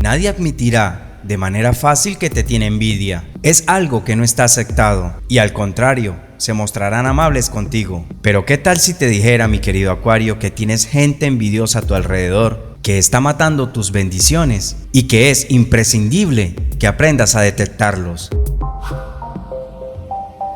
Nadie admitirá de manera fácil que te tiene envidia. Es algo que no está aceptado y al contrario, se mostrarán amables contigo. Pero ¿qué tal si te dijera, mi querido Acuario, que tienes gente envidiosa a tu alrededor, que está matando tus bendiciones y que es imprescindible que aprendas a detectarlos?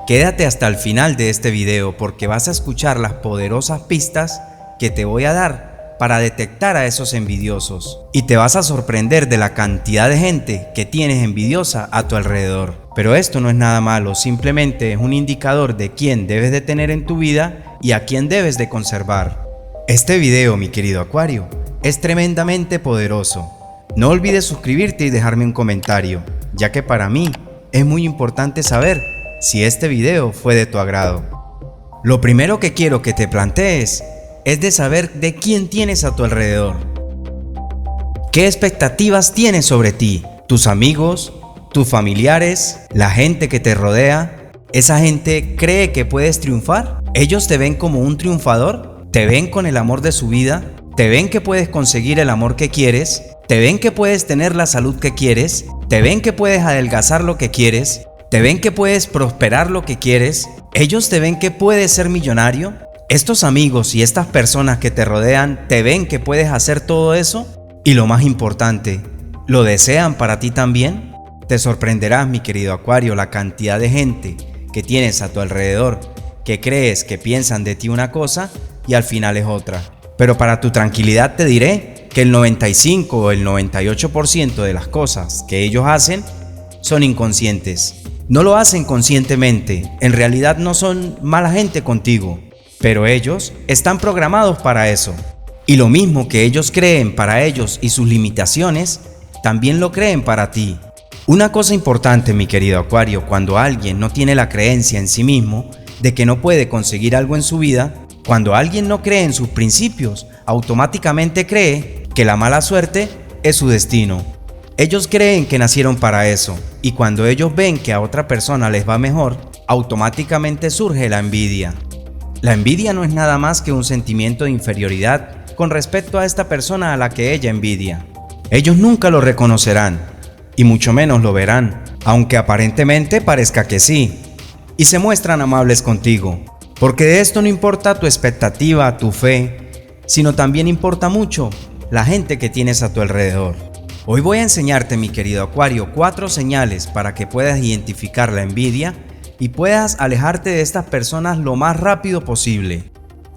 Quédate hasta el final de este video porque vas a escuchar las poderosas pistas que te voy a dar para detectar a esos envidiosos y te vas a sorprender de la cantidad de gente que tienes envidiosa a tu alrededor. Pero esto no es nada malo, simplemente es un indicador de quién debes de tener en tu vida y a quién debes de conservar. Este video, mi querido Acuario, es tremendamente poderoso. No olvides suscribirte y dejarme un comentario, ya que para mí es muy importante saber si este video fue de tu agrado. Lo primero que quiero que te plantees es de saber de quién tienes a tu alrededor. ¿Qué expectativas tienes sobre ti? ¿Tus amigos? ¿Tus familiares? ¿La gente que te rodea? ¿Esa gente cree que puedes triunfar? ¿Ellos te ven como un triunfador? ¿Te ven con el amor de su vida? ¿Te ven que puedes conseguir el amor que quieres? ¿Te ven que puedes tener la salud que quieres? ¿Te ven que puedes adelgazar lo que quieres? ¿Te ven que puedes prosperar lo que quieres? ¿Ellos te ven que puedes ser millonario? ¿Estos amigos y estas personas que te rodean te ven que puedes hacer todo eso? Y lo más importante, ¿lo desean para ti también? Te sorprenderás, mi querido Acuario, la cantidad de gente que tienes a tu alrededor que crees que piensan de ti una cosa y al final es otra. Pero para tu tranquilidad te diré que el 95 o el 98% de las cosas que ellos hacen son inconscientes. No lo hacen conscientemente, en realidad no son mala gente contigo, pero ellos están programados para eso. Y lo mismo que ellos creen para ellos y sus limitaciones, también lo creen para ti. Una cosa importante, mi querido Acuario, cuando alguien no tiene la creencia en sí mismo de que no puede conseguir algo en su vida, cuando alguien no cree en sus principios, automáticamente cree que la mala suerte es su destino. Ellos creen que nacieron para eso, y cuando ellos ven que a otra persona les va mejor, automáticamente surge la envidia. La envidia no es nada más que un sentimiento de inferioridad con respecto a esta persona a la que ella envidia. Ellos nunca lo reconocerán, y mucho menos lo verán, aunque aparentemente parezca que sí, y se muestran amables contigo, porque de esto no importa tu expectativa, tu fe, sino también importa mucho la gente que tienes a tu alrededor. Hoy voy a enseñarte, mi querido Acuario, 4 señales para que puedas identificar la envidia y puedas alejarte de estas personas lo más rápido posible.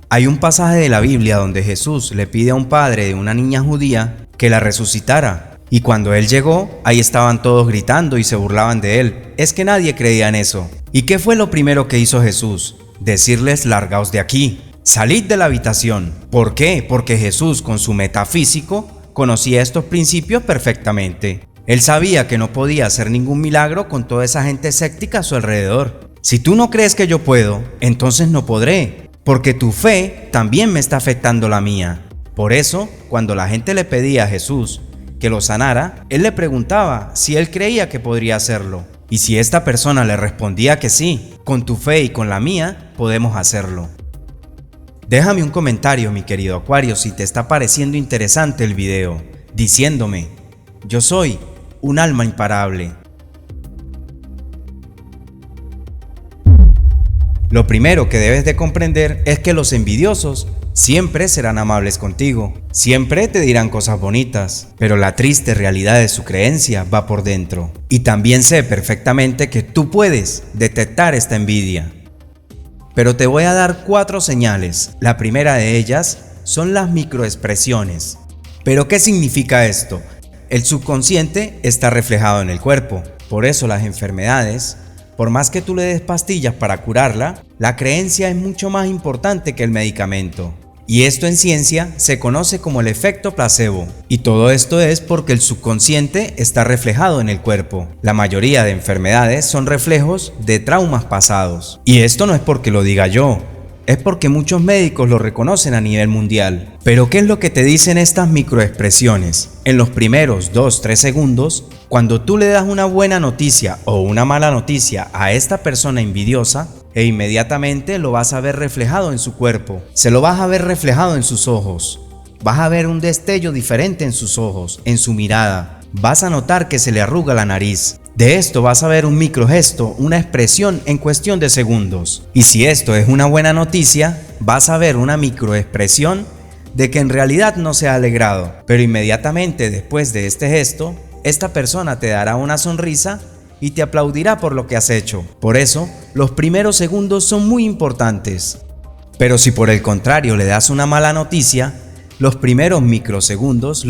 Hay un pasaje de la Biblia donde Jesús le pide a un padre de una niña judía que la resucitara, y cuando él llegó, ahí estaban todos gritando y se burlaban de él. Es que nadie creía en eso. ¿Y qué fue lo primero que hizo Jesús? Decirles: largaos de aquí, salid de la habitación. ¿Por qué? Porque Jesús, con su metafísico, conocía estos principios perfectamente. Él sabía que no podía hacer ningún milagro con toda esa gente escéptica a su alrededor. Si tú no crees que yo puedo, entonces no podré, porque tu fe también me está afectando la mía. Por eso, cuando la gente le pedía a Jesús que lo sanara, él le preguntaba si él creía que podría hacerlo. Y si esta persona le respondía que sí, con tu fe y con la mía, podemos hacerlo. Déjame un comentario, mi querido Acuario, si te está pareciendo interesante el video, diciéndome: yo soy un alma imparable. Lo primero que debes de comprender es que los envidiosos siempre serán amables contigo, siempre te dirán cosas bonitas, pero la triste realidad de su creencia va por dentro. Y también sé perfectamente que tú puedes detectar esta envidia. Pero te voy a dar 4 señales. La primera de ellas son las microexpresiones. ¿Pero qué significa esto? El subconsciente está reflejado en el cuerpo. Por eso las enfermedades, por más que tú le des pastillas para curarla, la creencia es mucho más importante que el medicamento. Y esto en ciencia se conoce como el efecto placebo. Y todo esto es porque el subconsciente está reflejado en el cuerpo. La mayoría de enfermedades son reflejos de traumas pasados. Y esto no es porque lo diga yo, es porque muchos médicos lo reconocen a nivel mundial. Pero ¿qué es lo que te dicen estas microexpresiones? En los primeros 2-3 segundos, cuando tú le das una buena noticia o una mala noticia a esta persona envidiosa, e inmediatamente lo vas a ver reflejado en su cuerpo, se lo vas a ver reflejado en sus ojos, vas a ver un destello diferente en sus ojos, en su mirada, vas a notar que se le arruga la nariz. De esto vas a ver un microgesto, una expresión en cuestión de segundos. Y si esto es una buena noticia, vas a ver una microexpresión de que en realidad no se ha alegrado. Pero inmediatamente después de este gesto, esta persona te dará una sonrisa y te aplaudirá por lo que has hecho. Por eso, los primeros segundos son muy importantes. Pero si por el contrario le das una mala noticia, los primeros microsegundos,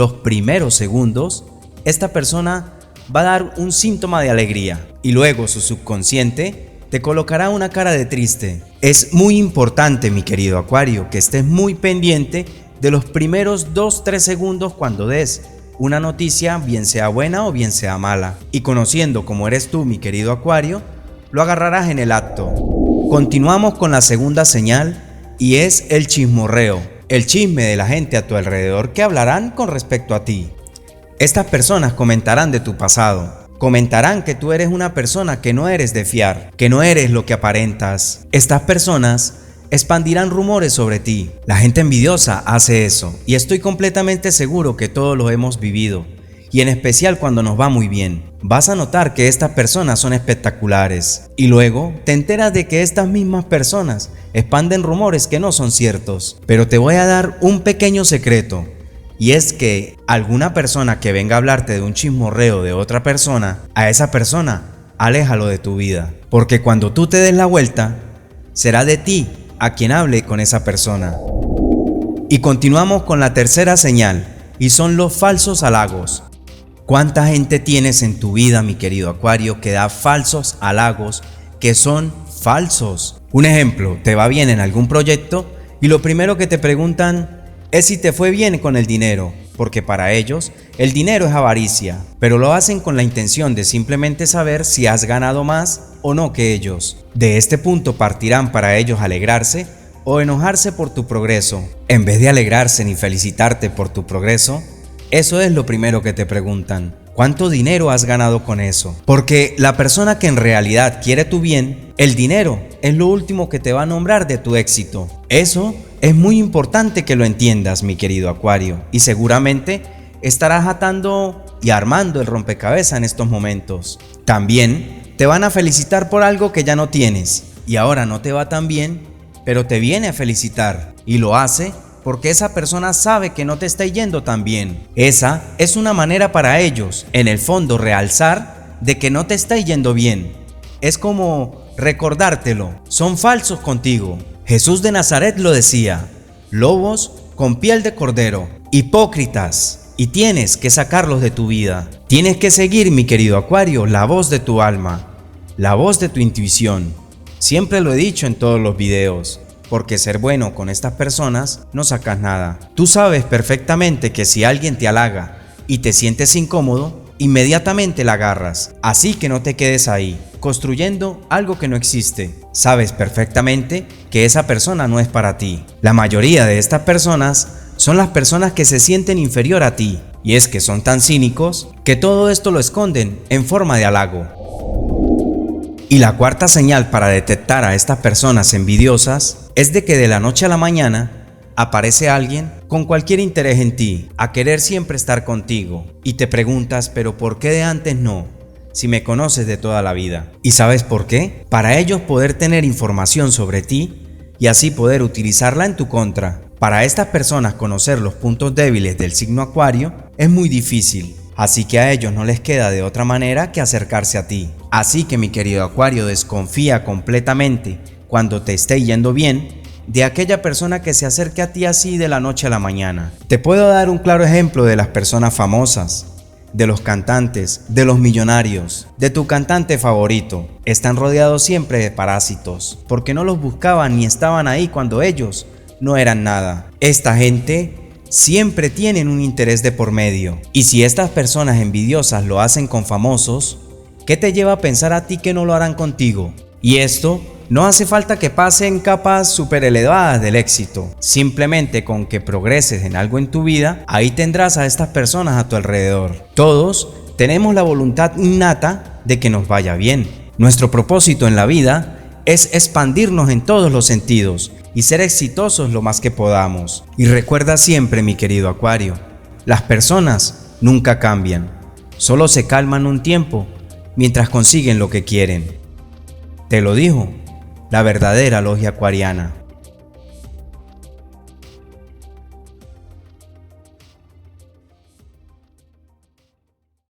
esta persona va a dar un síntoma de alegría y luego su subconsciente te colocará una cara de triste. Es muy importante, mi querido Acuario, que estés muy pendiente de los primeros 2-3 segundos cuando des una noticia, bien sea buena o bien sea mala. Y conociendo cómo eres tú, mi querido Acuario, lo agarrarás en el acto. Continuamos con la segunda señal y es el chismorreo, el chisme de la gente a tu alrededor que hablarán con respecto a ti. Estas personas comentarán de tu pasado, comentarán que tú eres una persona que no eres de fiar, que no eres lo que aparentas. Estas personas expandirán rumores sobre ti. La gente envidiosa hace eso y estoy completamente seguro que todos lo hemos vivido, y en especial cuando nos va muy bien. Vas a notar que estas personas son espectaculares y luego te enteras de que estas mismas personas expanden rumores que no son ciertos. Pero te voy a dar un pequeño secreto, y es que alguna persona que venga a hablarte de un chismorreo de otra persona, a esa persona aléjalo de tu vida, porque cuando tú te des la vuelta, será de ti a quien hable con esa persona. Y continuamos con la tercera señal, y son los falsos halagos. ¿Cuánta gente tienes en tu vida, mi querido Acuario, que da falsos halagos que son falsos? Un ejemplo, te va bien en algún proyecto y lo primero que te preguntan es si te fue bien con el dinero, porque para ellos el dinero es avaricia, pero lo hacen con la intención de simplemente saber si has ganado más o no que ellos. De este punto partirán para ellos alegrarse o enojarse por tu progreso. En vez de alegrarse ni felicitarte por tu progreso, eso es lo primero que te preguntan. ¿Cuánto dinero has ganado con eso? Porque la persona que en realidad quiere tu bien, el dinero es lo último que te va a nombrar de tu éxito. Eso es muy importante que lo entiendas, mi querido Acuario, y seguramente estarás atando y armando el rompecabezas en estos momentos. También te van a felicitar por algo que ya no tienes y ahora no te va tan bien, pero te viene a felicitar y lo hace porque esa persona sabe que no te está yendo tan bien. Esa es una manera para ellos, en el fondo, realzar de que no te está yendo bien. Es como recordártelo, son falsos contigo. Jesús de Nazaret lo decía: lobos con piel de cordero, hipócritas, y tienes que sacarlos de tu vida. Tienes que seguir, mi querido Acuario, la voz de tu alma, la voz de tu intuición. Siempre lo he dicho en todos los videos, porque ser bueno con estas personas no sacas nada. Tú sabes perfectamente que si alguien te halaga y te sientes incómodo, inmediatamente la agarras. Así que no te quedes ahí, construyendo algo que no existe. Sabes perfectamente que esa persona no es para ti. La mayoría de estas personas son las personas que se sienten inferior a ti, y es que son tan cínicos que todo esto lo esconden en forma de halago. Y la cuarta señal para detectar a estas personas envidiosas es de que de la noche a la mañana aparece alguien con cualquier interés en ti, a querer siempre estar contigo, y te preguntas, pero ¿por qué de antes no? Si me conoces de toda la vida. ¿Y sabes por qué? Para ellos poder tener información sobre ti y así poder utilizarla en tu contra. Para estas personas conocer los puntos débiles del signo Acuario es muy difícil. Así que a ellos no les queda de otra manera que acercarse a ti. Así que, mi querido Acuario, desconfía completamente cuando te esté yendo bien de aquella persona que se acerque a ti así de la noche a la mañana. Te puedo dar un claro ejemplo de las personas famosas, de los cantantes, de los millonarios, de tu cantante favorito. Están rodeados siempre de parásitos, porque no los buscaban ni estaban ahí cuando ellos no eran nada. Esta gente siempre tienen un interés de por medio. Y si estas personas envidiosas lo hacen con famosos, ¿qué te lleva a pensar a ti que no lo harán contigo? Y esto no hace falta que pasen capas súper elevadas del éxito. Simplemente con que progreses en algo en tu vida, ahí tendrás a estas personas a tu alrededor. Todos tenemos la voluntad innata de que nos vaya bien. Nuestro propósito en la vida es expandirnos en todos los sentidos y ser exitosos lo más que podamos. Y recuerda siempre, mi querido Acuario, las personas nunca cambian, solo se calman un tiempo mientras consiguen lo que quieren. Te lo dijo la verdadera logia acuariana.